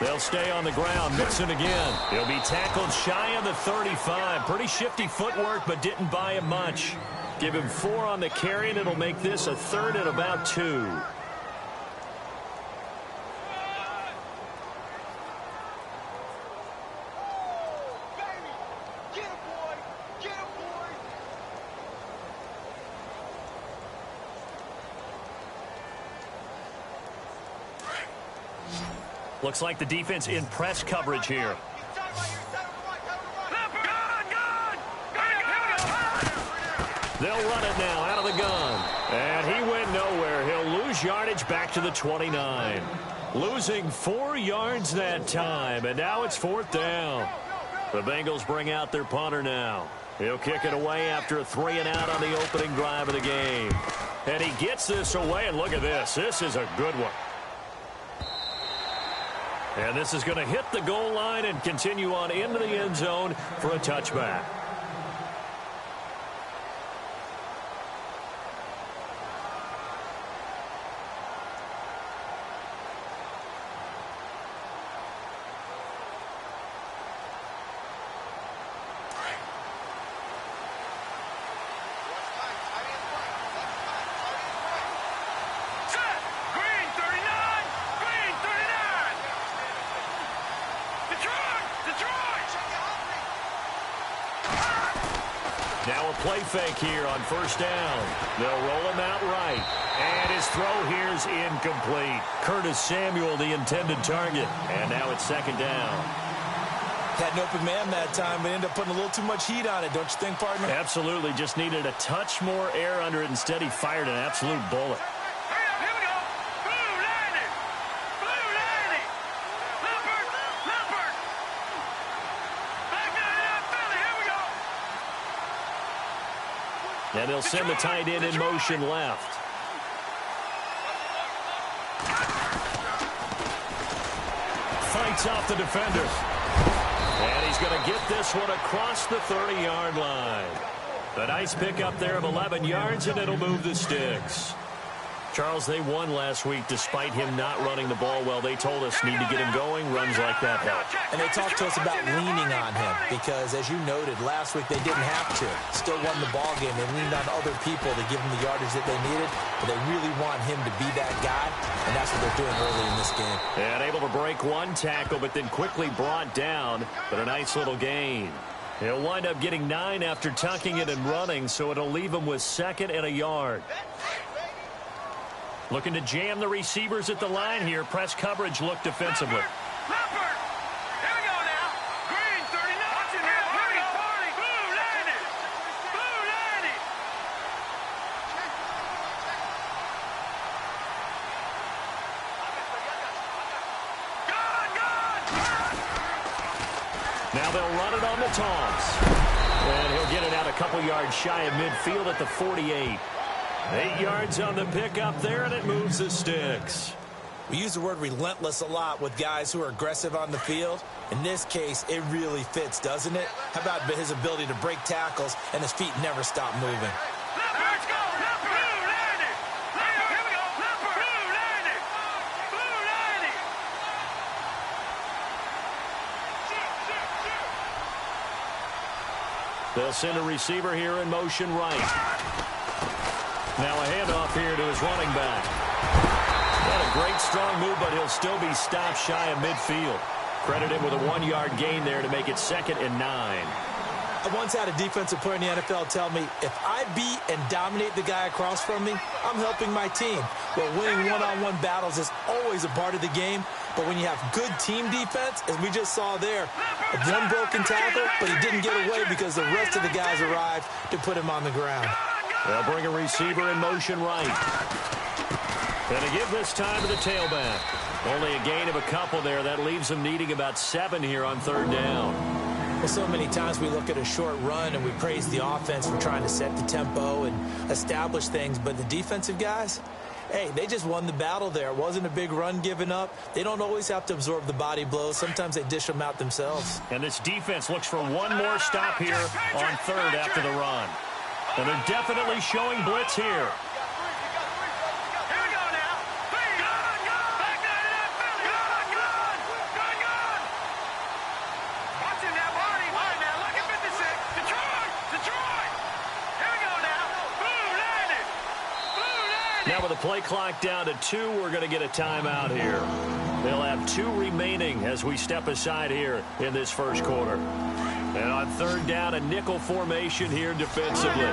They'll stay on the ground. Mixon again. He'll be tackled shy of the 35. Pretty shifty footwork, but didn't buy him much. Give him 4 on the carry, and it'll make this a 3rd and about 2. Looks like the defense in press coverage here. They'll run it now out of the gun. And he went nowhere. He'll lose yardage back to the 29. Losing 4 yards that time. And now it's 4th down. The Bengals bring out their punter now. He'll kick it away after a 3-and-out on the opening drive of the game. And he gets this away. And look at this. This is a good one. And this is going to hit the goal line and continue on into the end zone for a touchback. Now a play fake here on 1st down. They'll roll him out right. And his throw here's incomplete. Curtis Samuel, the intended target. And now it's 2nd down. Had an open man that time, but ended up putting a little too much heat on it, don't you think, partner? Absolutely. Just needed a touch more air under it. Instead, he fired an absolute bullet. And they'll send the tight end in motion left. Fights off the defender. And he's going to get this one across the 30-yard line. A nice pickup there of 11 yards, and it'll move the sticks. Charles, they won last week despite him not running the ball well. They told us need to get him going. Runs like that help. And they talked to us about leaning on him because, as you noted, last week they didn't have to. Still won the ball game. They leaned on other people to give them the yardage that they needed, but they really want him to be that guy, and that's what they're doing early in this game. And able to break one tackle, but then quickly brought down, but a nice little gain. He'll wind up getting 9 after tucking it and running, so it'll leave him with 2nd and a yard. Looking to jam the receivers at the line here. Press coverage look defensively. Now they'll run it on the toss. And he'll get it out a couple yards shy of midfield at the 48. 8 yards on the pickup there, and it moves the sticks. We use the word relentless a lot with guys who are aggressive on the field. In this case, it really fits, doesn't it? How about his ability to break tackles and his feet never stop moving? They'll send a receiver here in motion right. Now a handoff here to his running back. Got a great strong move, but he'll still be stopped shy of midfield. Credit him with a 1-yard gain there to make it 2nd and 9. I once had a defensive player in the NFL tell me, if I beat and dominate the guy across from me, I'm helping my team. Well, winning one-on-one battles is always a part of the game, but when you have good team defense, as we just saw there, one broken tackle, but he didn't get away because the rest of the guys arrived to put him on the ground. They'll bring a receiver in motion right. And to give this time to the tailback. Only a gain of a couple there. That leaves them needing about 7 here on 3rd down. Well, so many times we look at a short run and we praise the offense for trying to set the tempo and establish things. But the defensive guys, hey, they just won the battle there. It wasn't a big run given up. They don't always have to absorb the body blows. Sometimes they dish them out themselves. And this defense looks for one more stop here on 3rd after the run. And they're definitely showing blitz here. Now with the play clock down to 2, we're going to get a timeout here. They'll have 2 remaining as we step aside here in this first quarter. And on third down, a nickel formation here defensively.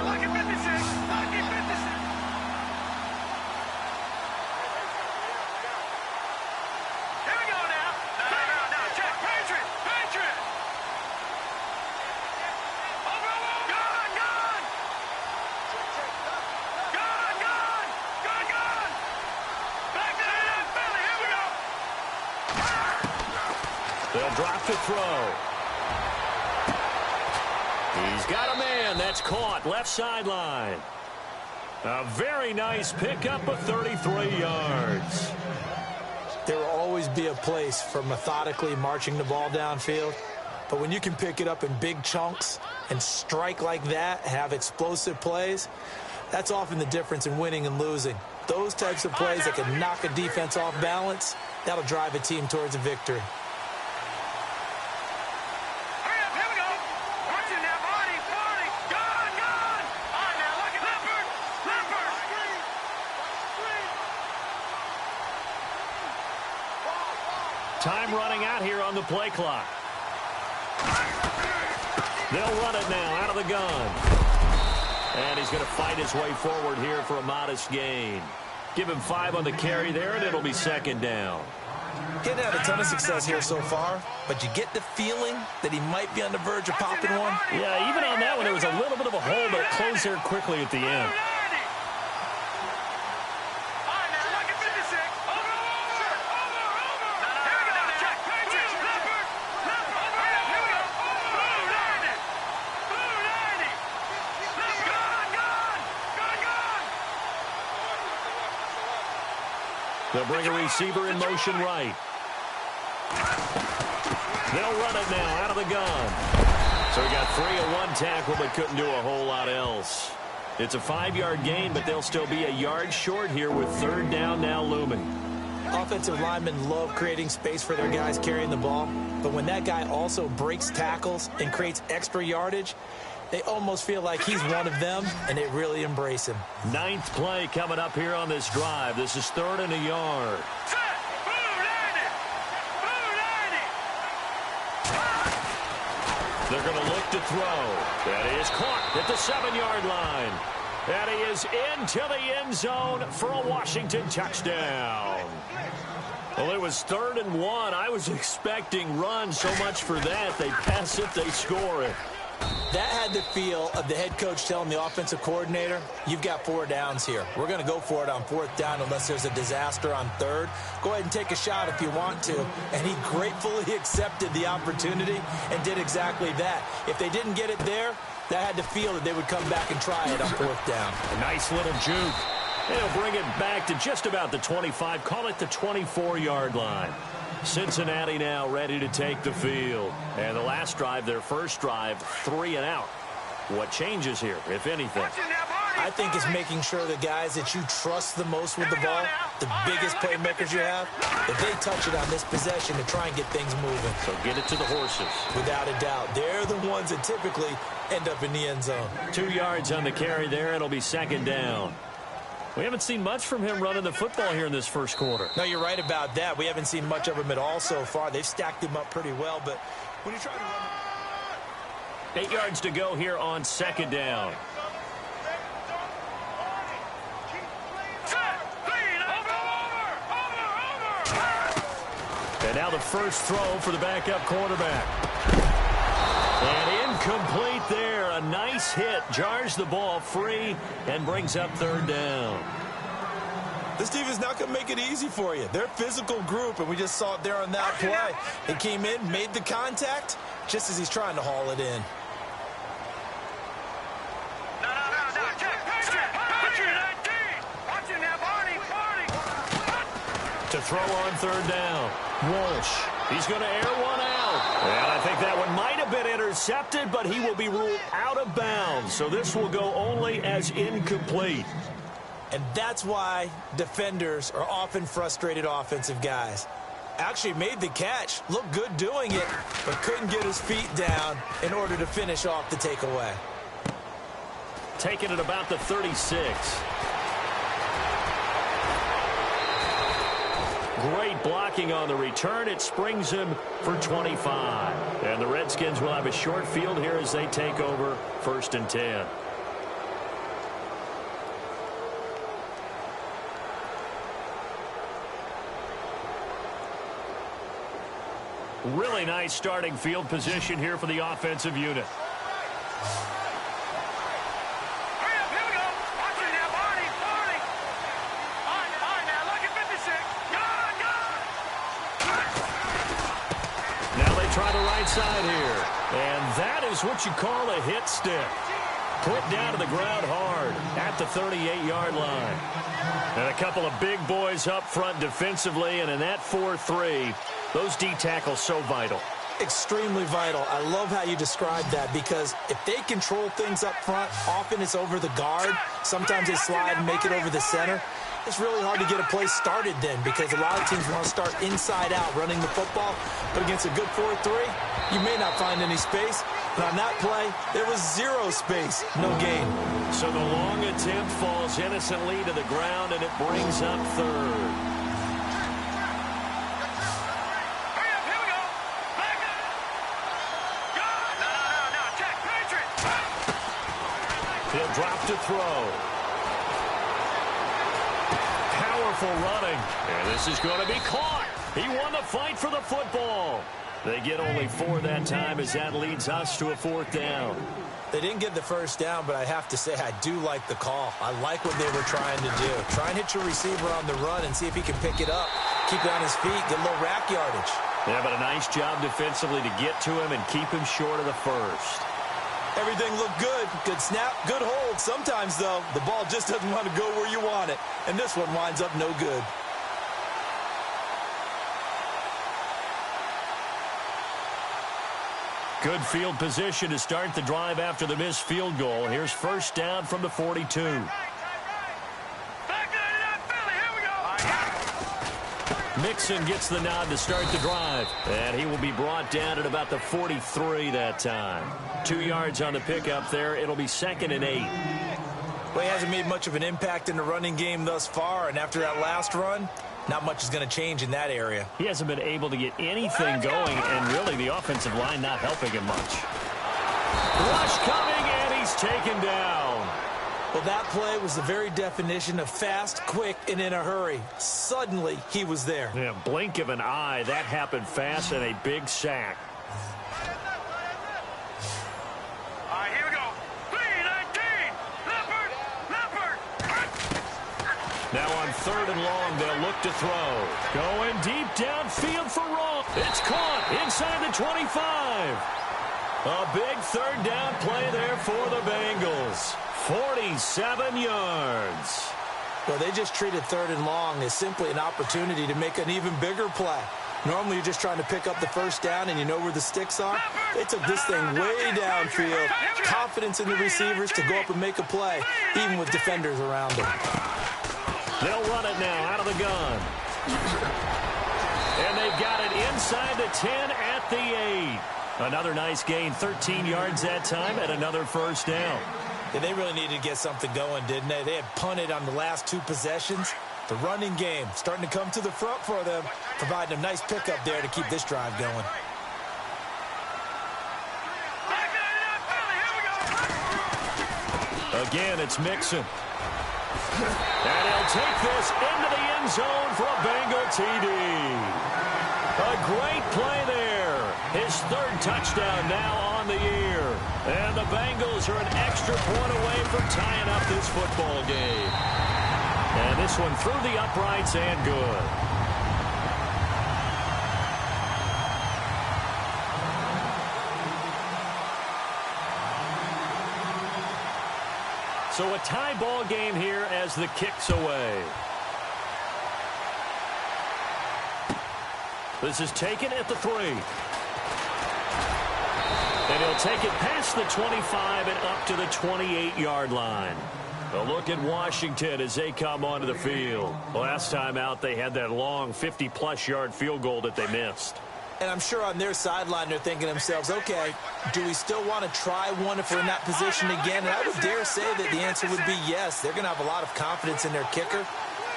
They'll drop to throw. He's got a man. That's caught. Left sideline. A very nice pickup of 33 yards. There will always be a place for methodically marching the ball downfield. But when you can pick it up in big chunks and strike like that, have explosive plays, that's often the difference in winning and losing. Those types of plays that can knock a defense off balance, that'll drive a team towards a victory. Time running out here on the play clock. They'll run it now out of the gun. And he's going to fight his way forward here for a modest gain. Give him 5 on the carry there, and it'll be second down. Getting had a ton of success here so far, but you get the feeling that he might be on the verge of popping one. Yeah, even on that one, it was a little bit of a hole, but it closed there quickly at the end. They'll bring a receiver in motion right. They'll run it now out of the gun. So he got 3 on 1 tackle, but couldn't do a whole lot else. It's a 5-yard gain, but they'll still be a yard short here with third down now looming. Offensive linemen love creating space for their guys carrying the ball, but when that guy also breaks tackles and creates extra yardage, they almost feel like he's one of them, and they really embrace him. 9th play coming up here on this drive. This is 3rd and a yard. They're going to look to throw. That is caught at the 7-yard line. And he is into the end zone for a Washington touchdown. Well, it was 3rd and 1. I was expecting run, so much for that. They pass it, they score it. That had the feel of the head coach telling the offensive coordinator, you've got 4 downs here. We're going to go for it on 4th down unless there's a disaster on 3rd. Go ahead and take a shot if you want to. And he gratefully accepted the opportunity and did exactly that. If they didn't get it there, that had the feel that they would come back and try it on 4th down. A nice little juke. They'll bring it back to just about the 25. Call it the 24-yard line. Cincinnati now ready to take the field. And the last drive, their first drive, 3 and out. What changes here, if anything? I think it's making sure the guys that you trust the most with the ball, the biggest playmakers you have, that they touch it on this possession to try and get things moving. So get it to the horses. Without a doubt. They're the ones that typically end up in the end zone. 2 yards on the carry there. It'll be second down. We haven't seen much from him running the football here in this first quarter. No, you're right about that. We haven't seen much of him at all so far. They've stacked him up pretty well, but when you try to run... 8 yards to go here on second down. And now the first throw for the backup quarterback. And incomplete there. A nice hit. Jars the ball free and brings up third down. This team is not going to make it easy for you. They're a physical group, and we just saw it there on that play. He came in, made the contact, just as he's trying to haul it in. To throw on third down. Walsh. He's going to air one out. And I think that one might have been intercepted, but he will be ruled out of bounds. So this will go only as incomplete. And that's why defenders are often frustrated offensive guys. Actually made the catch, looked good doing it, but couldn't get his feet down in order to finish off the takeaway. Taking it about the 36. great blocking on the return. It springs him for 25. And the Redskins will have a short field here as they take over 1st and 10. Really nice starting field position here for the offensive unit. Try the right side here. And that is what you call a hit stick. Put down to the ground hard at the 38-yard line. And a couple of big boys up front defensively. And in that 4-3, those D tackles so vital. Extremely vital. I love how you described that because if they control things up front, often it's over the guard. Sometimes they slide and make it over the center. It's really hard to get a play started then because a lot of teams want to start inside out running the football. But against a good 4-3, you may not find any space. But on that play, there was zero space, no gain. So the long attempt falls innocently to the ground, and it brings up 3rd. He'll drop to throw. Powerful running. And this is going to be caught. He won the fight for the football. They get only 4 that time as that leads us to a 4th down. They didn't get the first down, but I have to say I do like the call. I like what they were trying to do. Try and hit your receiver on the run and see if he can pick it up. Keep it on his feet, get a little rack yardage. Yeah, but a nice job defensively to get to him and keep him short of the first. Everything looked good. Good snap, good hold. Sometimes, though, the ball just doesn't want to go where you want it. And this one winds up no good. Good field position to start the drive after the missed field goal. Here's 1st down from the 42. Mixon gets the nod to start the drive. And he will be brought down at about the 43 that time. 2 yards on the pickup there. It'll be 2nd and 8. Well, he hasn't made much of an impact in the running game thus far. And after that last run, not much is going to change in that area. He hasn't been able to get anything going. And really the offensive line not helping him much. Rush coming, and he's taken down. Well, that play was the very definition of fast, quick, and in a hurry. Suddenly, he was there. Yeah, blink of an eye. That happened fast and a big sack. All right, here we go. 3-19. Leopard. Now on 3rd and long, they'll look to throw. Going deep downfield for Roll. It's caught inside the 25. A big 3rd down play there for the Bengals. 47 yards. Well, they just treated 3rd and long as simply an opportunity to make an even bigger play. Normally, you're just trying to pick up the 1st down and you know where the sticks are. They took this thing way downfield. Confidence in the receivers to go up and make a play, even with defenders around them. They'll run it now out of the gun. And they've got it inside the 10 at the 8. Another nice gain, 13 yards that time, and another 1st down. Yeah, they really needed to get something going, didn't they? They had punted on the last 2 possessions. The running game starting to come to the front for them, providing a nice pickup there to keep this drive going. Again, it's Mixon. And he'll take this into the end zone for a Bengal TD. A great play there. His 3rd touchdown now on the year. And the Bengals are an extra point away from tying up this football game. And this one through the uprights and good. So a tie ball game here as the kick's away. This is taken at the 3. And he'll take it past the 25 and up to the 28-yard line. A look at Washington as they come onto the field. Last time out, they had that long 50-plus yard field goal that they missed. And I'm sure on their sideline they're thinking to themselves, okay, do we still want to try one if we're in that position again? And I would dare say that the answer would be yes. They're going to have a lot of confidence in their kicker.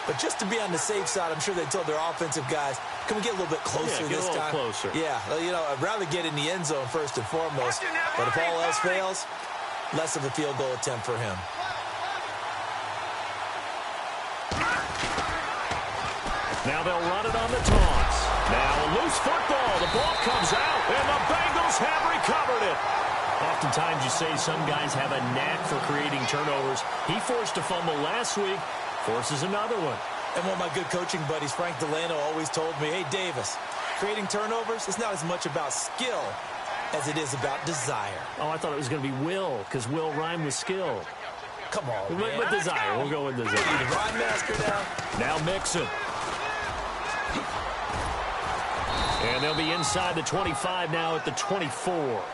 But just to be on the safe side, I'm sure they told their offensive guys, can we get a little bit closer this time? Get a little closer. Yeah, you know, I'd rather get in the end zone first and foremost. But if all else fails, less of a field goal attempt for him. Now they'll run it on the taunts. Now a loose football. The ball comes out, and the Bengals have recovered it. Oftentimes you say some guys have a knack for creating turnovers. He forced a fumble last week, forces another one. And one of my good coaching buddies, Frank Delano, always told me, hey, Davis, creating turnovers is not as much about skill as it is about desire. Oh, I thought it was going to be will, because will rhyme with skill. Come on, man. With desire. We'll go with desire. Are you the rhyme master now? Now Mixon. And they'll be inside the 25 now at the 24.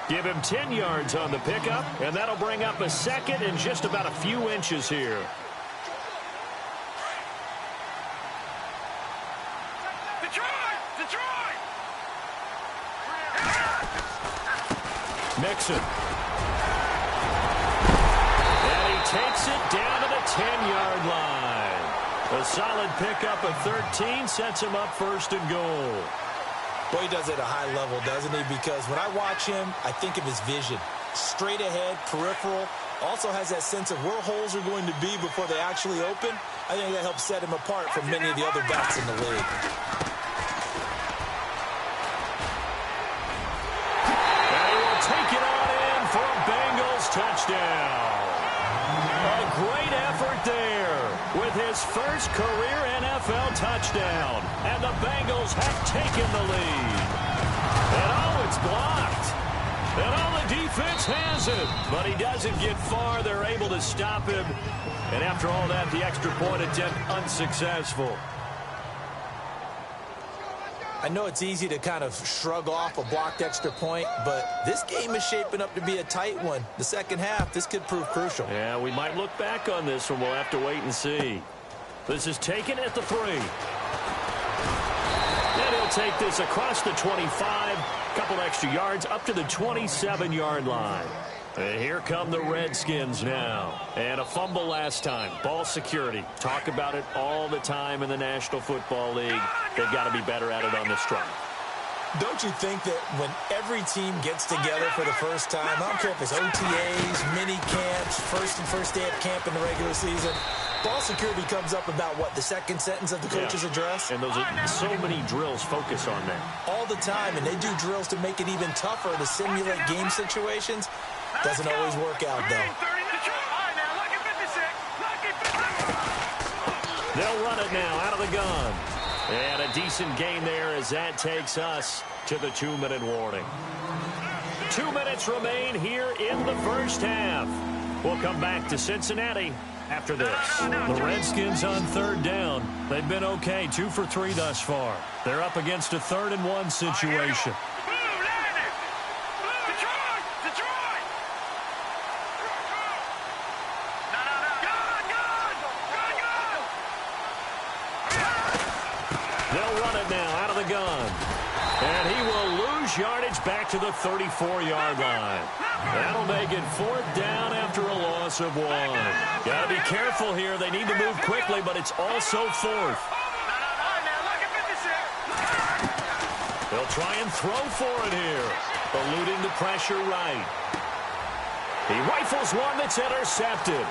Give him 10 yards on the pickup, and that'll bring up a second and just about a few inches here. Detroit! Mixon. And he takes it down to the 10-yard line. A solid pickup of 13 sets him up first and goal. Boy, he does it at a high level, doesn't he? Because when I watch him, I think of his vision. Straight ahead, peripheral. Also has that sense of where holes are going to be before they actually open. I think that helps set him apart from many of the other backs in the league. And he will take it on in for a Bengals touchdown. A great effort there with his first career NFL touchdown. And the Bengals have taken the lead. And oh, it's blocked. And all the defense has it. But he doesn't get far. They're able to stop him. And after all that, the extra point attempt unsuccessful. I know it's easy to kind of shrug off a blocked extra point, but this game is shaping up to be a tight one. The second half, this could prove crucial. Yeah, we might look back on this one. We'll have to wait and see. This is taken at the 3. And he'll take this across the 25. Couple extra yards up to the 27-yard line. And here come the Redskins now. And a fumble last time. Ball security. Talk about it all the time in the National Football League. They've got to be better at it on this drive. Don't you think that when every team gets together for the first time, I don't care if it's OTAs, mini camps, first day of camp in the regular season, ball security comes up about, what, the second sentence of the coach's address? And those are so many drills focus on that. All the time, and they do drills to make it even tougher to simulate game situations. Doesn't always work out, though. They'll run it now out of the gun. And a decent gain there as that takes us to the 2-minute warning. 2 minutes remain here in the first half. We'll come back to Cincinnati after this. The Redskins on third down. They've been okay, 2 for 3 thus far. They're up against a 3rd-and-1 situation. They'll run it now out of the gun. And he will lose yardage back to the 34-yard line. That'll make it 4th down after a loss of 1. Got to be careful here. They need to move quickly, but it's also 4th. They'll try and throw for it here. Eluding the pressure right. He rifles one that's intercepted.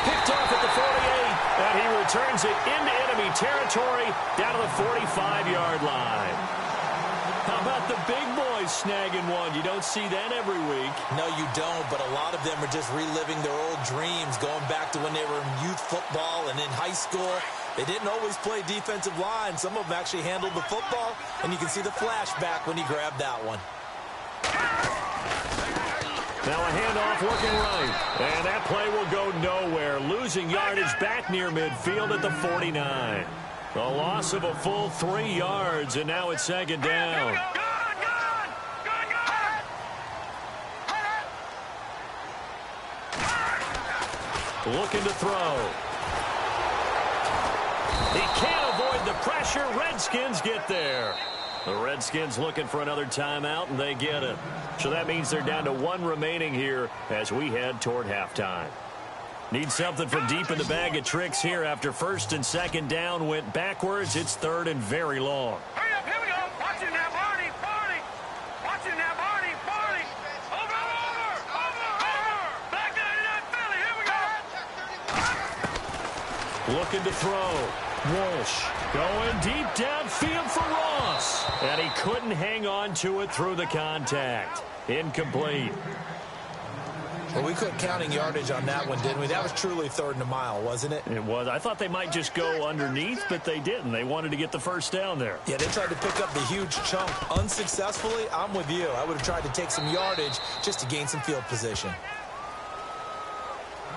Picked off at the 48, and he returns it into enemy territory down to the 45-yard line. How about the big boys snagging one? You don't see that every week. No, you don't, but a lot of them are just reliving their old dreams, going back to when they were in youth football and in high school. They didn't always play defensive line. Some of them actually handled the football, and you can see the flashback when he grabbed that one. Now a handoff working right. And that play will go nowhere. Losing yardage back near midfield at the 49. A loss of a full 3 yards, and now it's 2nd down. Looking to throw. He can't avoid the pressure. Redskins get there. The Redskins looking for another timeout, and they get it. So that means they're down to 1 remaining here as we head toward halftime. Need something from deep in the bag of tricks here after first and second down went backwards. It's third and very long. Hurry up, here we go. Watch it now, Barney, Barney. Watch it now, Barney, Barney. Over. Back 99 Philly, here we go. Looking to throw. Walsh going deep downfield for Ross. And he couldn't hang on to it through the contact. Incomplete. Well, we quit counting yardage on that one, didn't we? That was truly third and a mile, wasn't it? It was. I thought they might just go underneath, but they didn't. They wanted to get the first down there. Yeah, they tried to pick up the huge chunk unsuccessfully. I'm with you. I would have tried to take some yardage just to gain some field position.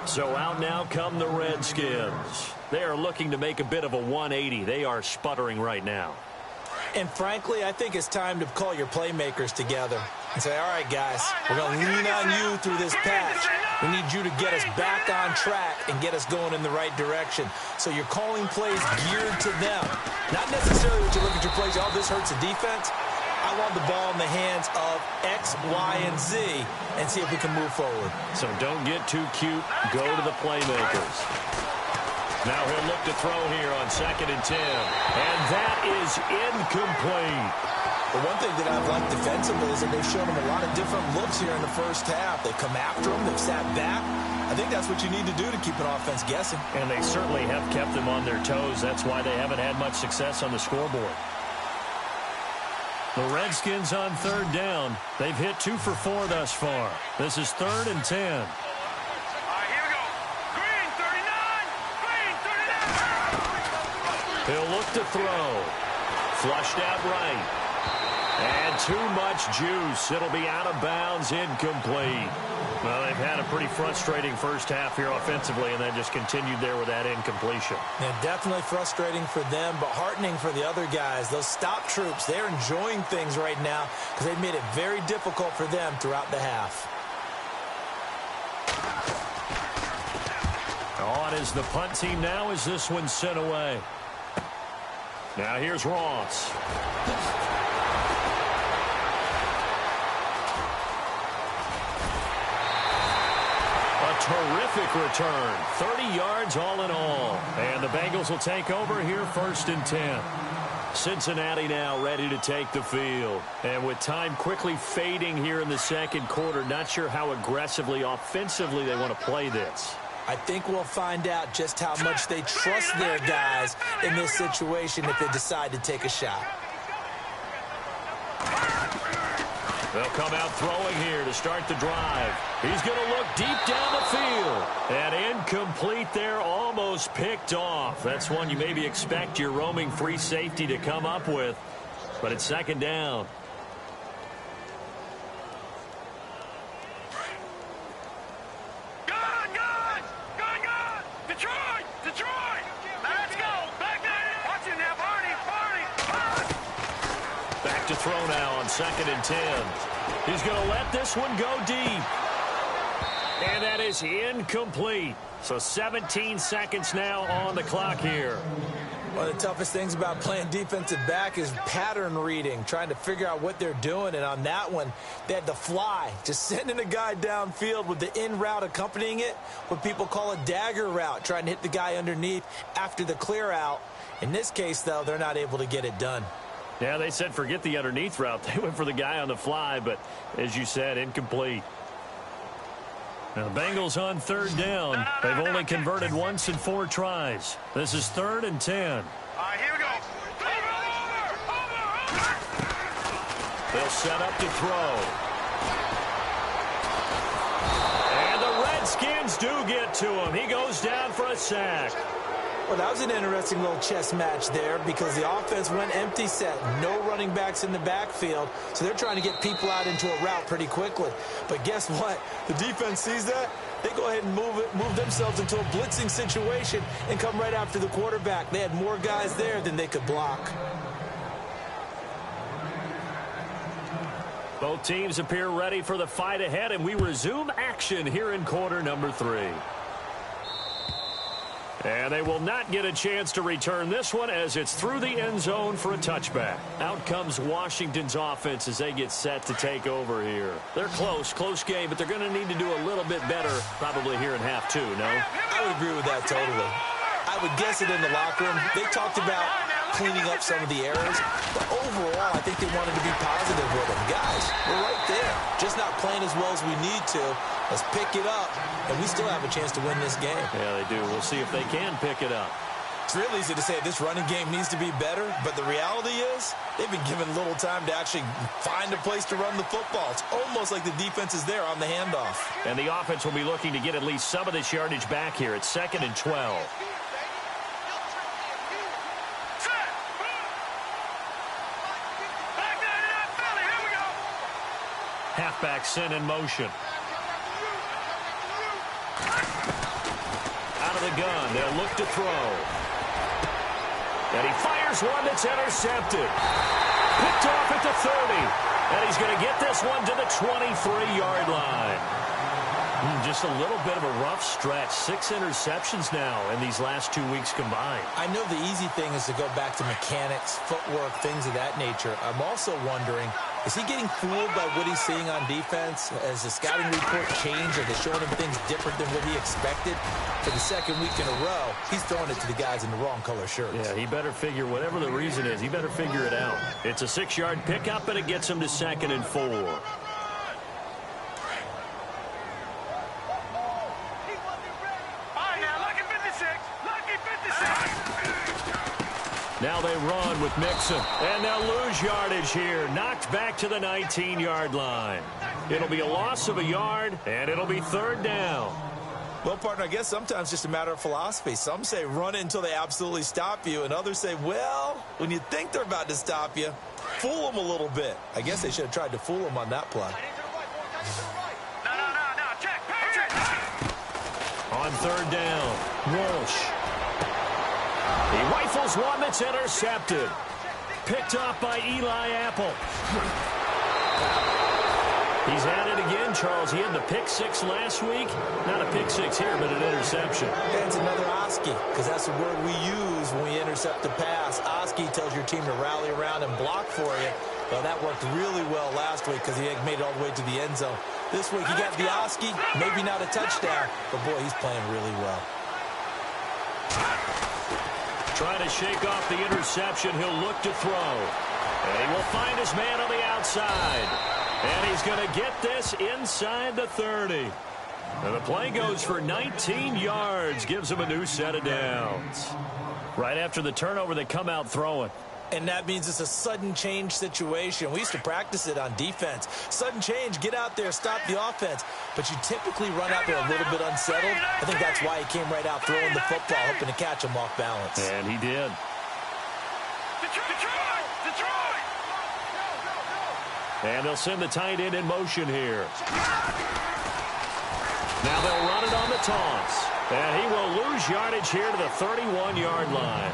So out now come the Redskins. They are looking to make a bit of a 180. They are sputtering right now. And frankly, I think it's time to call your playmakers together and say, all right, guys, we're going to lean on you through this patch. We need you to get us back on track and get us going in the right direction. So you're calling plays geared to them. Not necessarily that you look at your plays, oh, this hurts the defense. I want the ball in the hands of X, Y, and Z and see if we can move forward. So don't get too cute. Go to the playmakers. Now he'll look to throw here on 2nd and 10. And that is incomplete. The one thing that I've liked defensively is that they've shown them a lot of different looks here in the first half. They've come after them. They've sat back. I think that's what you need to do to keep an offense guessing. And they certainly have kept them on their toes. That's why they haven't had much success on the scoreboard. The Redskins on third down. They've hit 2 for 4 thus far. This is 3rd and 10. He'll look to throw. Flushed out right. And too much juice. It'll be out of bounds, incomplete. Well, they've had a pretty frustrating first half here offensively, and then just continued there with that incompletion. Yeah, definitely frustrating for them, but heartening for the other guys. Those stop troops, they're enjoying things right now because they've made it very difficult for them throughout the half. On is the punt team now as this one's sent away. Now here's Ross. A terrific return. 30 yards all in all. And the Bengals will take over here 1st and 10. Cincinnati now ready to take the field. And with time quickly fading here in the second quarter, not sure how aggressively, offensively they want to play this. I think we'll find out just how much they trust their guys in this situation if they decide to take a shot. They'll come out throwing here to start the drive. He's going to look deep down the field. And incomplete there, almost picked off. That's one you maybe expect your roaming free safety to come up with. But it's 2nd down. To throw now on 2nd and 10. He's going to let this one go deep. And that is incomplete. So 17 seconds now on the clock here. One of the toughest things about playing defensive back is pattern reading, trying to figure out what they're doing. And on that one, they had the fly, just sending a guy downfield with the in route accompanying it, what people call a dagger route, trying to hit the guy underneath after the clear out. In this case, though, they're not able to get it done. Yeah, they said forget the underneath route. They went for the guy on the fly, but as you said, incomplete. Now the Bengals on 3rd down. They've only converted once in 4 tries. This is 3rd and 10. All right, here we go. Over. They'll set up to throw. And the Redskins do get to him. He goes down for a sack. Well, that was an interesting little chess match there because the offense went empty set. No running backs in the backfield, so they're trying to get people out into a route pretty quickly. But guess what? The defense sees that. They go ahead and move themselves into a blitzing situation and come right after the quarterback. They had more guys there than they could block. Both teams appear ready for the fight ahead, and we resume action here in quarter number 3. And they will not get a chance to return this one as it's through the end zone for a touchback. Out comes Washington's offense as they get set to take over here. They're close game, but they're going to need to do a little bit better probably here in half two, no? I would agree with that totally. I would guess it in the locker room. They talked about cleaning up some of the errors, but overall, I think they wanted to be positive with them. Guys, we're right there. Just not playing as well as we need to. Let's pick it up, and we still have a chance to win this game. Yeah, they do. We'll see if they can pick it up. It's real easy to say this running game needs to be better, but the reality is they've been given little time to actually find a place to run the football. It's almost like the defense is there on the handoff. And the offense will be looking to get at least some of this yardage back here. It's 2nd and 12. Halfback sent in motion. Out of the gun, they'll look to throw. And he fires one that's intercepted. Picked off at the 30. And he's going to get this one to the 23-yard line. Just a little bit of a rough stretch. 6 interceptions now in these last 2 weeks combined. I know the easy thing is to go back to mechanics, footwork, things of that nature. I'm also wondering, is he getting fooled by what he's seeing on defense? Has the scouting report changed? Are they showing him things different than what he expected? For the 2nd week in a row, he's throwing it to the guys in the wrong color shirts. Yeah, he better figure, whatever the reason is, he better figure it out. It's a 6-yard pickup, and it gets him to 2nd and 4. Now they run with Mixon, and they'll lose yardage here. Knocked back to the 19-yard line. It'll be a loss of a yard, and it'll be 3rd down. Well, partner, I guess sometimes it's just a matter of philosophy. Some say run it until they absolutely stop you, and others say, well, when you think they're about to stop you, fool them a little bit. I guess they should have tried to fool them on that play. No, check. On 3rd down, Walsh. He rifles one that's intercepted. Picked off by Eli Apple. He's at it again, Charles. He had the pick 6 last week. Not a pick 6 here, but an interception. That's another Oski, because that's the word we use when we intercept the pass. Oski tells your team to rally around and block for you. Well, that worked really well last week because he made it all the way to the end zone. This week he got the Oski, maybe not a touchdown, but boy, he's playing really well. Trying to shake off the interception. He'll look to throw. And he will find his man on the outside. And he's going to get this inside the 30. And the play goes for 19 yards. Gives him a new set of downs. Right after the turnover, they come out throwing. And that means it's a sudden change situation. We used to practice it on defense. Sudden change, get out there, stop the offense. But you typically run out there a little bit unsettled. I think that's why he came right out throwing the football, hoping to catch him off balance. And he did. Detroit! And they'll send the tight end in motion here. Now they'll run it on the toss. And he will lose yardage here to the 31-yard line.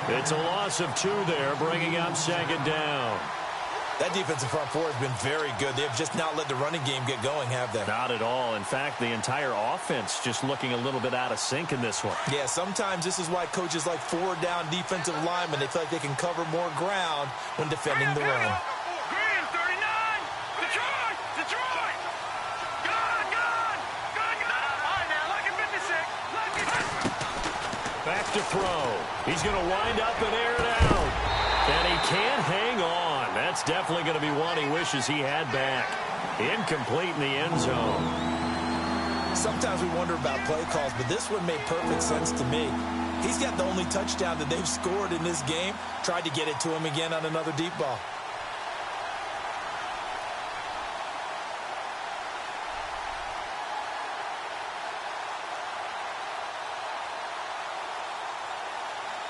It's a loss of 2 there, bringing up 2nd down. That defensive front four has been very good. They've just not let the running game get going, have they? Not at all. In fact, the entire offense just looking a little bit out of sync in this one. Yeah, sometimes this is why coaches like 4-down defensive linemen, they feel like they can cover more ground when defending the run. Green, 39! Detroit! Gone! All right, now, lucky 56. Back to throw. He's going to wind up and air it out. And he can't hang on. That's definitely going to be one he wishes he had back. Incomplete in the end zone. Sometimes we wonder about play calls, but this one made perfect sense to me. He's got the only touchdown that they've scored in this game. Tried to get it to him again on another deep ball.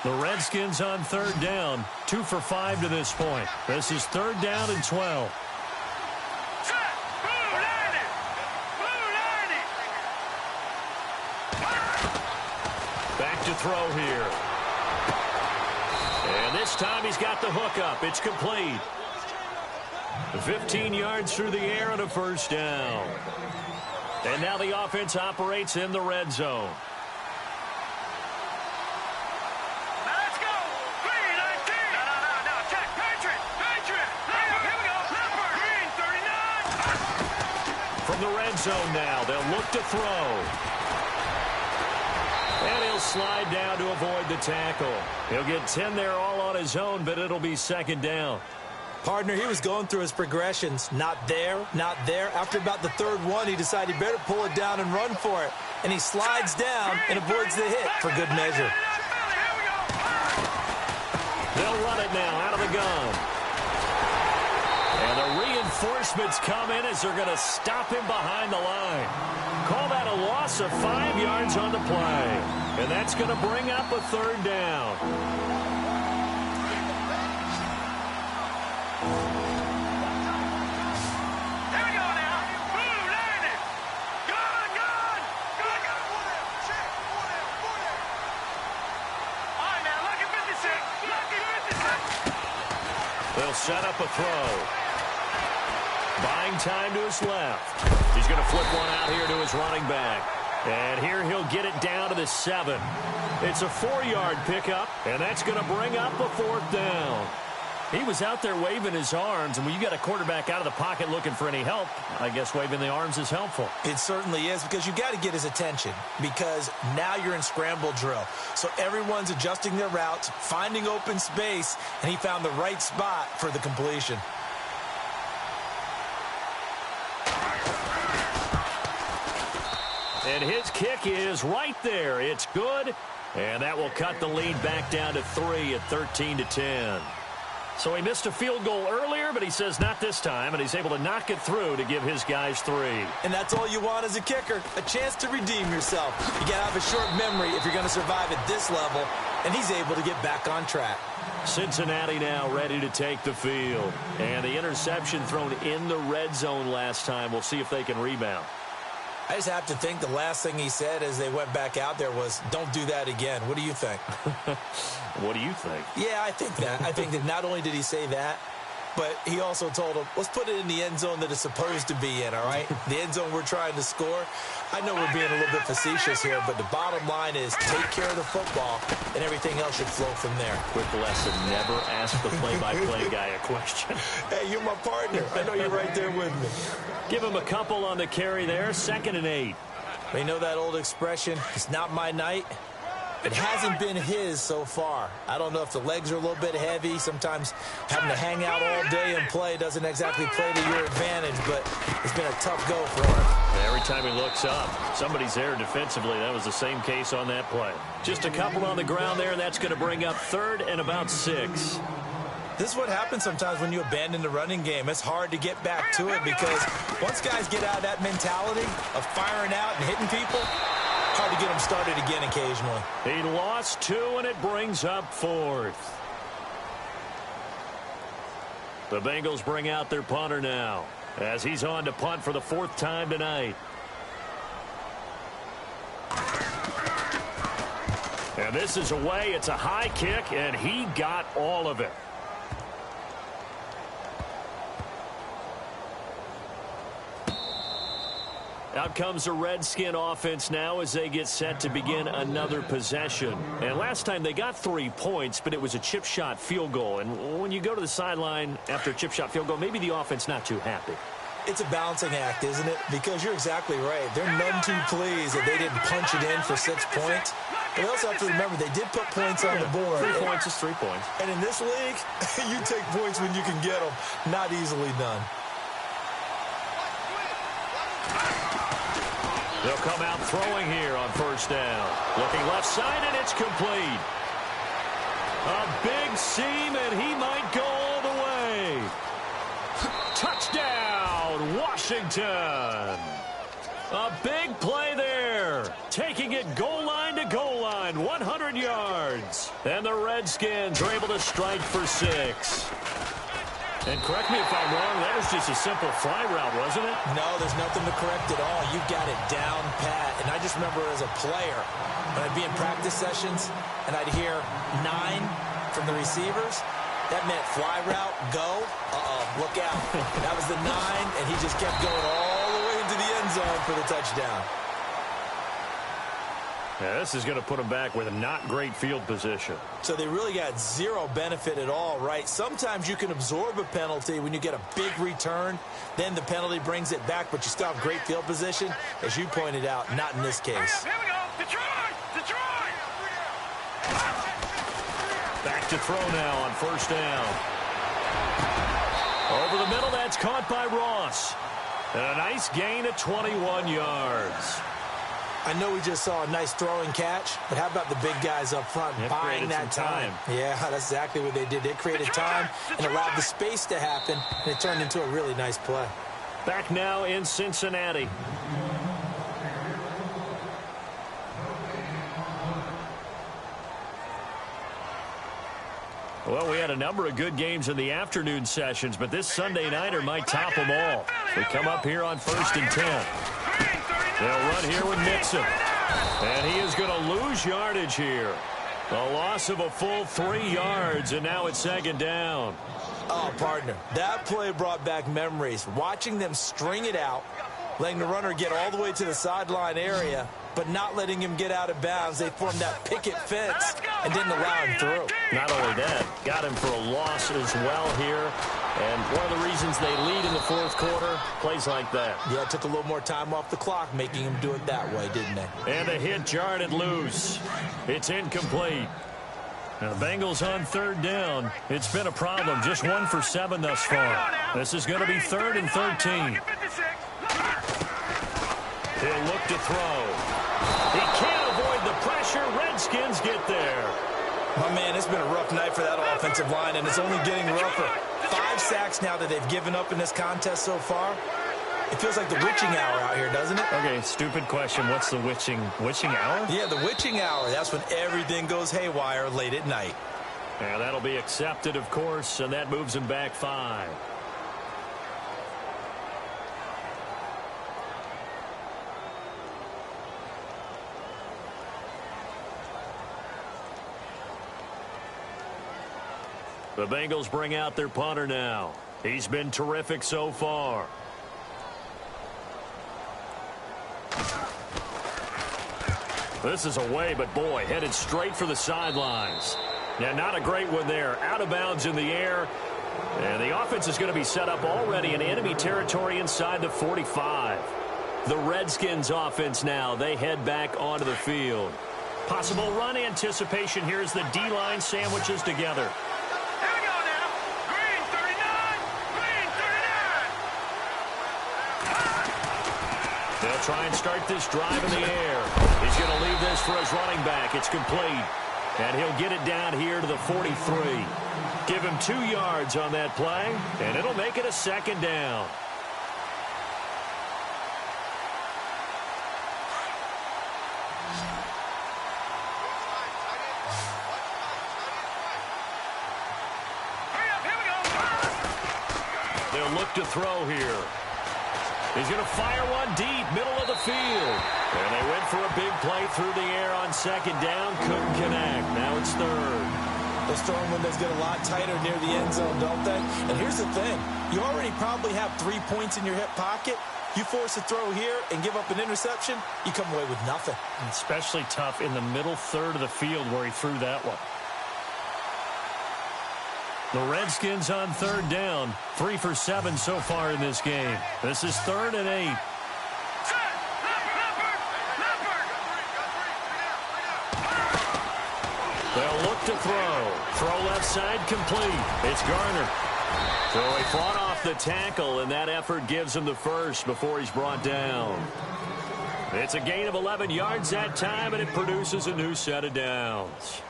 The Redskins on 3rd down, 2 for 5 to this point. This is 3rd down and 12. Back to throw here. And this time he's got the hook up. It's complete. 15 yards through the air and a 1st down. And now the offense operates in the red zone. From the red zone now, they'll look to throw. And he'll slide down to avoid the tackle. He'll get 10 there all on his own, but it'll be second down. Partner, he was going through his progressions. Not there, not there. After about the third one, he decided he better pull it down and run for it. And he slides down and avoids the hit for good measure. They'll run it now out of the gun. And the reinforcements come in as they're going to stop him behind the line. Call that a loss of 5 yards on the play. And that's going to bring up a third down. They'll set up a throw. Buying time to his left. He's going to flip one out here to his running back. And here he'll get it down to the 7. It's a 4-yard pickup, and that's going to bring up a fourth down. He was out there waving his arms, and when you got a quarterback out of the pocket looking for any help, I guess waving the arms is helpful. It certainly is, because you got to get his attention, because now you're in scramble drill. So everyone's adjusting their routes, finding open space, and he found the right spot for the completion. And his kick is right there. It's good, and that will cut the lead back down to 3 at 13-10. So he missed a field goal earlier, but he says not this time, and he's able to knock it through to give his guys 3. And that's all you want as a kicker, a chance to redeem yourself. You got to have a short memory if you're going to survive at this level, and he's able to get back on track. Cincinnati now ready to take the field. And the interception thrown in the red zone last time. We'll see if they can rebound. I just have to think the last thing he said as they went back out there was, don't do that again. What do you think? What do you think? Yeah, I think that. I think that not only did he say that, but he also told him, let's put it in the end zone that it's supposed to be in, all right? The end zone we're trying to score. I know we're being a little bit facetious here, but the bottom line is take care of the football, and everything else should flow from there. Quick lesson, never ask the play-by-play guy a question. Hey, you're my partner. I know you're right there with me. Give him a couple on the carry there, 2nd and 8. You know that old expression, it's not my night? It hasn't been his so far. I don't know if the legs are a little bit heavy. Sometimes having to hang out all day and play doesn't exactly play to your advantage, but it's been a tough go for him. Every time he looks up, somebody's there defensively. That was the same case on that play. Just a couple on the ground there, and that's going to bring up 3rd and about 6. This is what happens sometimes when you abandon the running game. It's hard to get back to it because once guys get out of that mentality of firing out and hitting people, hard to get them started again occasionally. He lost 2, and it brings up 4th. The Bengals bring out their punter now as he's on to punt for the 4th time tonight. And this is away. It's a high kick, and he got all of it. Out comes the Redskin offense now as they get set to begin another possession. And last time they got 3 points, but it was a chip shot field goal. And when you go to the sideline after a chip shot field goal, maybe the offense not too happy. It's a balancing act, isn't it? Because you're exactly right. They're none too pleased that they didn't punch it in for 6 points. But they also have to remember they did put points on the board. 3 points is 3 points. And in this league, you take points when you can get them. Not easily done. They'll come out throwing here on 1st down. Looking left side, and it's complete. A big seam, and he might go all the way. Touchdown, Washington. A big play there. Taking it goal line to goal line, 100 yards. And the Redskins are able to strike for 6. And correct me if I'm wrong, that was just a simple fly route, wasn't it? No, there's nothing to correct at all. You got it down pat. And I just remember as a player, when I'd be in practice sessions and I'd hear 9 from the receivers, that meant fly route, go. Look out. That was the 9, and he just kept going all the way into the end zone for the touchdown. Yeah, this is going to put them back with a not great field position. So they really got zero benefit at all, right? Sometimes you can absorb a penalty when you get a big return. Then the penalty brings it back, but you still have great field position. As you pointed out, not in this case. Here we go. Detroit! Detroit! Back to throw now on first down. Over the middle, that's caught by Ross. And a nice gain of 21 yards. I know we just saw a nice throwing catch, but how about the big guys up front buying that time? Yeah, that's exactly what they did. They created time and allowed the space to happen, and it turned into a really nice play. Back now in Cincinnati. Well, we had a number of good games in the afternoon sessions, but this Sunday nighter might top them all. We come up here on 1st and 10. They'll run here with Mixon. And he is going to lose yardage here. A loss of a full 3 yards, and now it's 2nd down. Oh, partner, that play brought back memories. Watching them string it out, letting the runner get all the way to the sideline area, but not letting him get out of bounds. They formed that picket fence and didn't allow him through. Not only that, got him for a loss as well here. And one of the reasons they lead in the 4th quarter, plays like that. Yeah, it took a little more time off the clock, making him do it that way, didn't they? And a hit jarred it loose. It's incomplete. Now the Bengals on 3rd down. It's been a problem. Just 1 for 7 thus far. This is going to be 3rd and 13. He'll look to throw. He can't avoid the pressure. Redskins get there. My man, it's been a rough night for that offensive line, and it's only getting rougher. 5 sacks now that they've given up in this contest so far. It feels like the witching hour out here, doesn't it? Okay, stupid question. What's the witching hour? Yeah, the witching hour. That's when everything goes haywire late at night. And that'll be accepted, of course, and that moves him back 5. The Bengals bring out their punter now. He's been terrific so far. This is away, but boy, headed straight for the sidelines. Now, not a great one there. Out of bounds in the air. And the offense is going to be set up already in enemy territory inside the 45. The Redskins offense now, they head back onto the field. Possible run anticipation here as the D-line sandwiches together. They'll try and start this drive in the air. He's going to leave this for his running back. It's complete. And he'll get it down here to the 43. Give him 2 yards on that play, and it'll make it a 2nd down. They'll look to throw here. He's going to fire one deep, middle of the field. And they went for a big play through the air on 2nd down. Couldn't connect. Now it's 3rd. Those throwing windows get a lot tighter near the end zone, don't they? And here's the thing. You already probably have 3 points in your hip pocket. You force a throw here and give up an interception, you come away with nothing. And especially tough in the middle third of the field where he threw that one. The Redskins on 3rd down. 3 for 7 so far in this game. This is 3rd and 8. They'll look to throw. Throw left side complete. It's Garner. So he fought off the tackle, and that effort gives him the first before he's brought down. It's a gain of 11 yards that time, and it produces a new set of downs.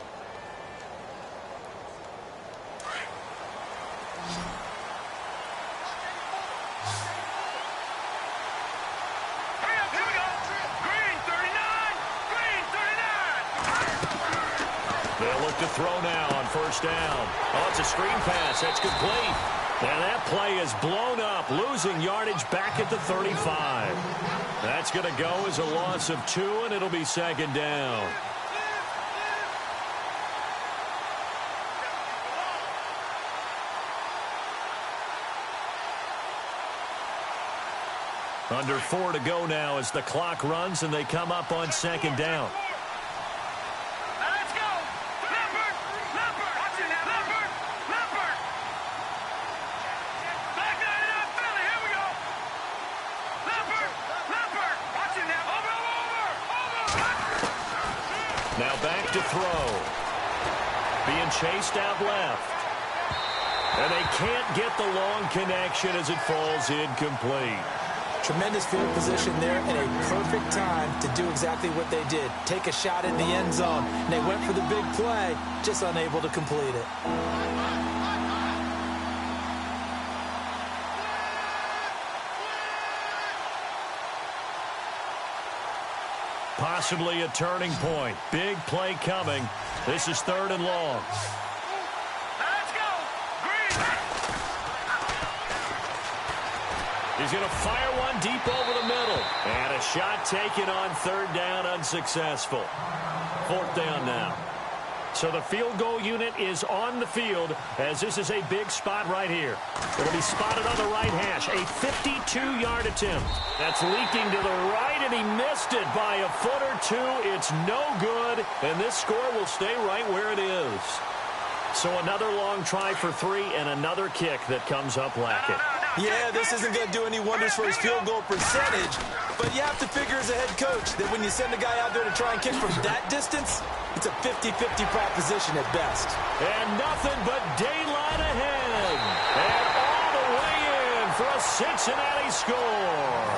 To throw now on 1st down. Oh, it's a screen pass. That's complete. And that play is blown up, losing yardage back at the 35. That's going to go as a loss of 2, and it'll be 2nd down. Under 4 to go now as the clock runs and they come up on 2nd down. Being chased out left. And they can't get the long connection as it falls incomplete. Tremendous field position there and a perfect time to do exactly what they did. Take a shot in the end zone. And they went for the big play, just unable to complete it. Possibly a turning point. Big play coming. This is 3rd and long. Let's go. Green. He's going to fire one deep over the middle. And a shot taken on 3rd down, unsuccessful. 4th down now. So the field goal unit is on the field as this is a big spot right here. It'll be spotted on the right hash. A 52-yard attempt. That's leaking to the right, and he missed it by a foot or two. It's no good, and this score will stay right where it is. So another long try for 3 and another kick that comes up lacking. Yeah, this isn't going to do any wonders for his field goal percentage, but you have to figure as a head coach that when you send a guy out there to try and kick from that distance, it's a 50-50 proposition at best. And nothing but daylight ahead. And all the way in for a Cincinnati score.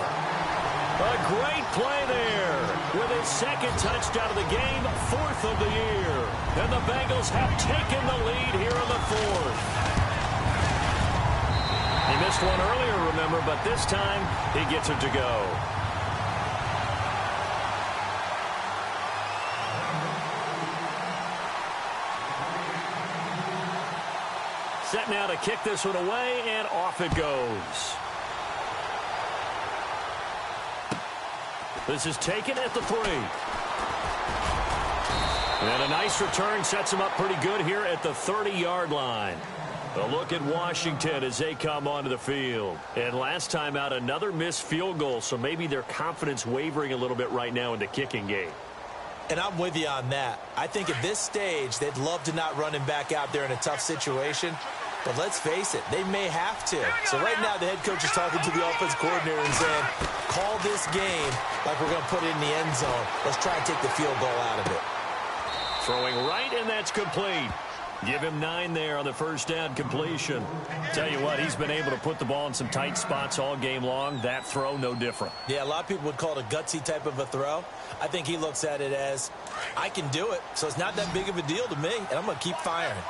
A great play there with his 2nd touchdown of the game, 4th of the year. And the Bengals have taken the lead here in the 4th. He missed one earlier, remember, but this time he gets it to go. Set now to kick this one away, and off it goes. This is taken at the 3. And a nice return sets him up pretty good here at the 30-yard line. A look at Washington as they come onto the field. And last time out, another missed field goal, so maybe their confidence wavering a little bit right now in the kicking game. And I'm with you on that. I think at this stage, they'd love to not run him back out there in a tough situation. But let's face it, they may have to. So right now, the head coach is talking to the offense coordinator and saying, call this game like we're going to put it in the end zone. Let's try and take the field goal out of it. Throwing right, and that's complete. Give him 9 there on the 1st down completion. Tell you what, he's been able to put the ball in some tight spots all game long. That throw, no different. Yeah, a lot of people would call it a gutsy type of a throw. I think he looks at it as, I can do it, so it's not that big of a deal to me, and I'm going to keep firing.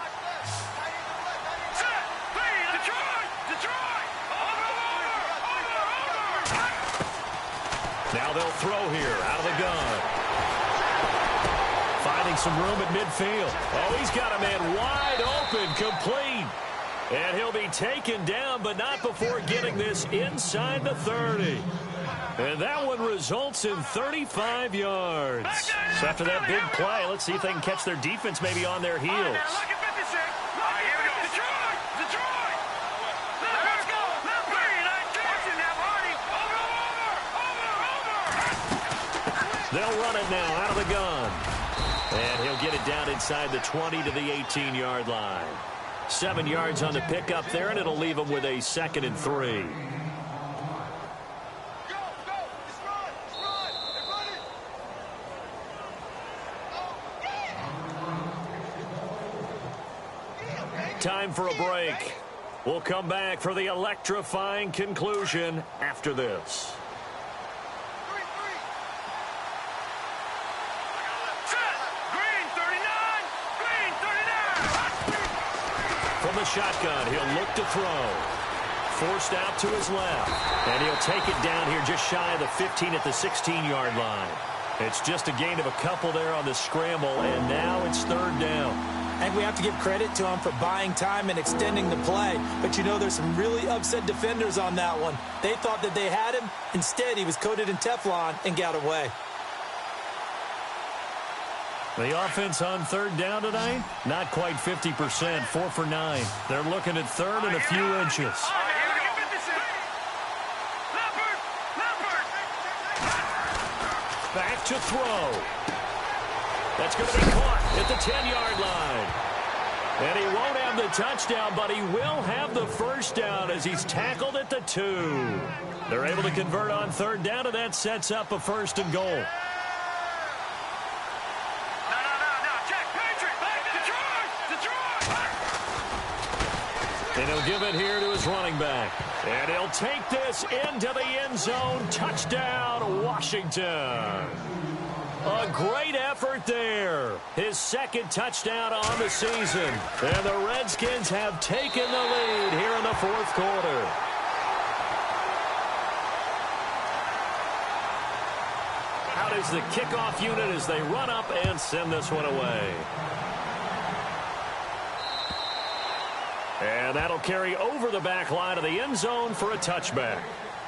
Now they'll throw here out of the gun. Finding some room at midfield. Oh, he's got a man wide open, complete. And he'll be taken down, but not before getting this inside the 30. And that one results in 35 yards. So after that big play, let's see if they can catch their defense maybe on their heels. They'll run it now out of the gun. And he'll get it down inside the 20 to the 18-yard line. 7 yards on the pickup there, and it'll leave him with a 2nd and 3. Time for a break. We'll come back for the electrifying conclusion after this. From the shotgun, he'll look to throw. Forced out to his left. And he'll take it down here just shy of the 15 at the 16-yard line. It's just a gain of a couple there on the scramble, and now it's 3rd down. I think we have to give credit to him for buying time and extending the play. But, you know, there's some really upset defenders on that one. They thought that they had him. Instead, he was coated in Teflon and got away. The offense on 3rd down tonight, not quite 50%, 4 for 9. They're looking at 3rd and a few inches. Back to throw. That's going to be caught at the 10-yard line. And he won't have the touchdown, but he will have the 1st down as he's tackled at the 2. They're able to convert on 3rd down, and that sets up a 1st and goal. Check, And he'll give it here to his running back. And he'll take this into the end zone. Touchdown, Washington. A great effort there. His second touchdown on the season. And the Redskins have taken the lead here in the fourth quarter. Out is the kickoff unit as they run up and send this one away. And that'll carry over the back line of the end zone for a touchback.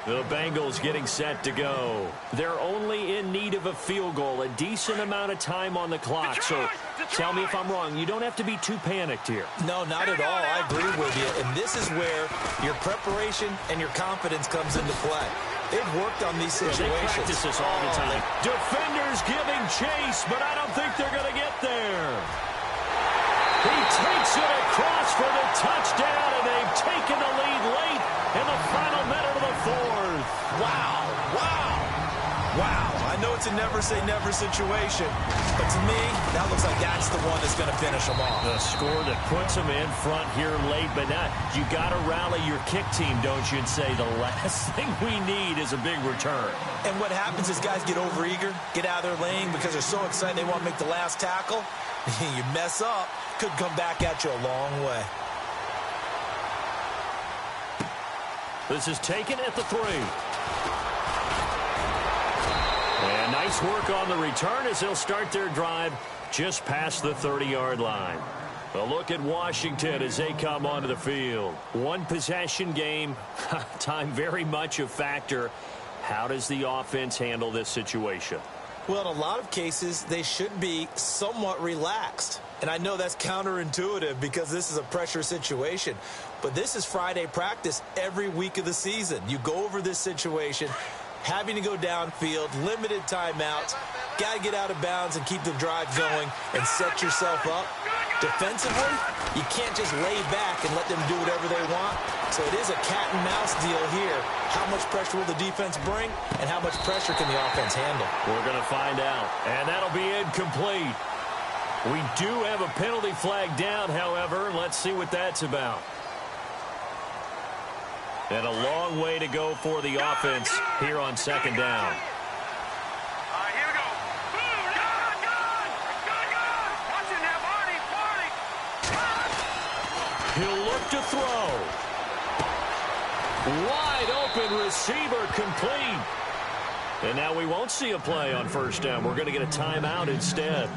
The Bengals getting set to go. They're only in need of a field goal, a decent amount of time on the clock. So tell me if I'm wrong. You don't have to be too panicked here. No, not at all. I agree with you. And this is where your preparation and your confidence comes into play. They've worked on these situations. They practice this all the time. Defenders giving chase, but I don't think they're going to get there. He takes it across for the touchdown, and they've taken the lead late in the final minute of the fourth. Wow, wow, wow. I know it's a never-say-never situation, but to me, that looks like that's the one that's going to finish them off. The score that puts them in front here late, but now you got to rally your kick team, don't you, and say the last thing we need is a big return. And what happens is guys get overeager, get out of their lane because they're so excited they want to make the last tackle. You mess up, could come back at you a long way. This is taken at the 3. And nice work on the return as they'll start their drive just past the 30-yard line. A look at Washington as they come onto the field. One possession game, time very much a factor. How does the offense handle this situation? Well, in a lot of cases, they should be somewhat relaxed. And I know that's counterintuitive because this is a pressure situation. But this is Friday practice every week of the season. You go over this situation, having to go downfield, limited timeouts, got to get out of bounds and keep the drive going and set yourself up. Defensively, you can't just lay back and let them do whatever they want. So it is a cat-and-mouse deal here. How much pressure will the defense bring, and how much pressure can the offense handle? We're going to find out, and that'll be incomplete. We do have a penalty flag down, however. Let's see what that's about. And a long way to go for the offense here on second down. Here we go. Watching that, Marty. He'll look to throw. Wide open receiver complete. And now we won't see a play on first down. We're going to get a timeout instead,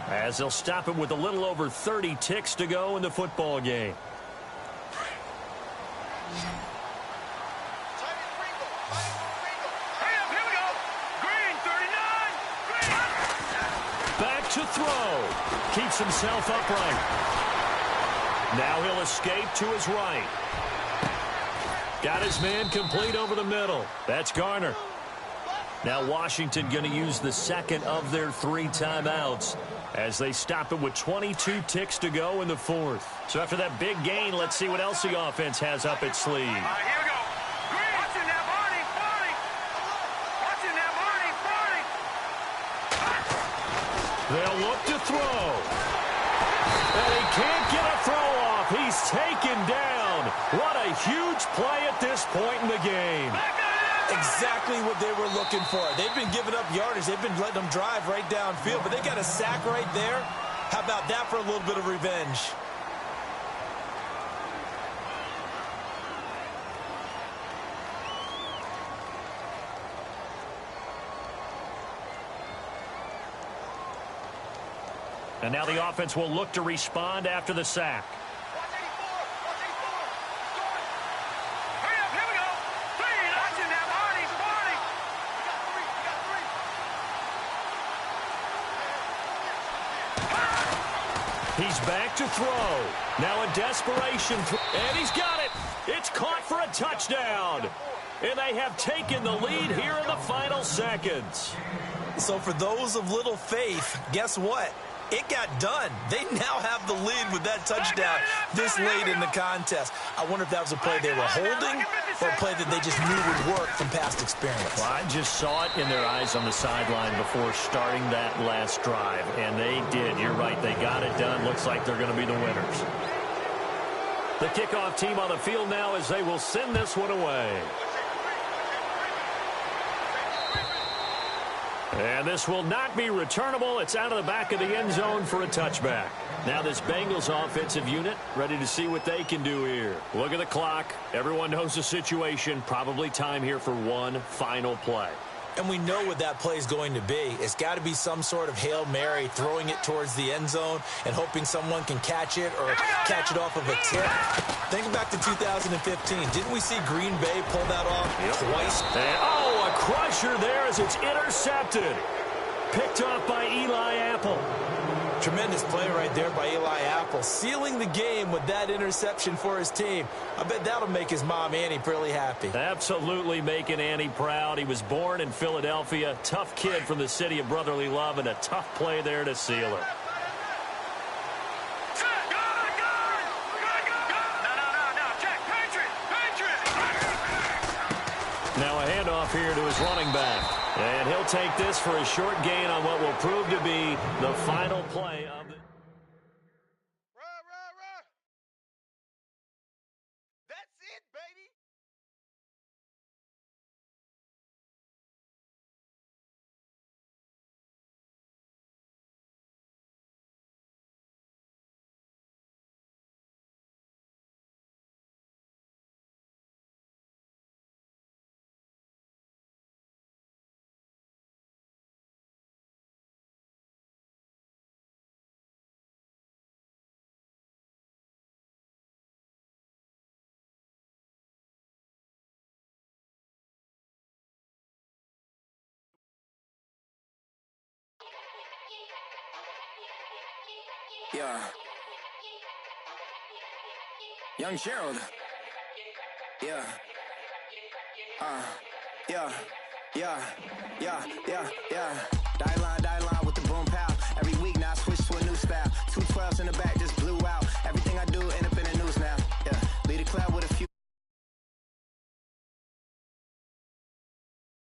as they'll stop it with a little over 30 ticks to go in the football game. Back to throw. Keeps himself upright. Now he'll escape to his right. Got his man complete over the middle. That's Garner. Now Washington going to use the second of their 3 timeouts as they stop it with 22 ticks to go in the fourth. So after that big gain, let's see what else the offense has up its sleeve. Here we go. Watching that, Marty. Watching that, Marty. They'll look to throw. And he can't get a throw off. He's taken down. What a huge play at this point in the game. Exactly what they were looking for. They've been giving up yardage. They've been letting them drive right downfield, but they got a sack right there. How about that for a little bit of revenge? And now the offense will look to respond after the sack. He's back to throw. Now a desperation throw. And he's got it. It's caught for a touchdown. And they have taken the lead here in the final seconds. So for those of little faith, guess what? It got done. They now have the lead with that touchdown this late in the contest. I wonder if that was a play they were holding or a play that they just knew would work from past experience. Well, I just saw it in their eyes on the sideline before starting that last drive, and they did. You're right. They got it done. Looks like they're going to be the winners. The kickoff team on the field now as they will send this one away. And this will not be returnable. It's out of the back of the end zone for a touchback. Now this Bengals offensive unit ready to see what they can do here. Look at the clock. Everyone knows the situation. Probably time here for one final play. And we know what that play is going to be. It's got to be some sort of Hail Mary, throwing it towards the end zone and hoping someone can catch it or catch it off of a tip. Think back to 2015. Didn't we see Green Bay pull that off twice? And, a crusher there as it's intercepted. Picked off by Eli Apple. Tremendous play right there by Eli Apple, sealing the game with that interception for his team. I bet that'll make his mom, Annie, really happy. Absolutely making Annie proud. He was born in Philadelphia. Tough kid from the city of brotherly love, and a tough play there to seal her. Now a handoff here to his running back. And he'll take this for a short gain on what will prove to be the final play of the... That's it, baby. Yeah. Young Gerald. Yeah. Yeah. Yeah. Yeah. Yeah. Die line,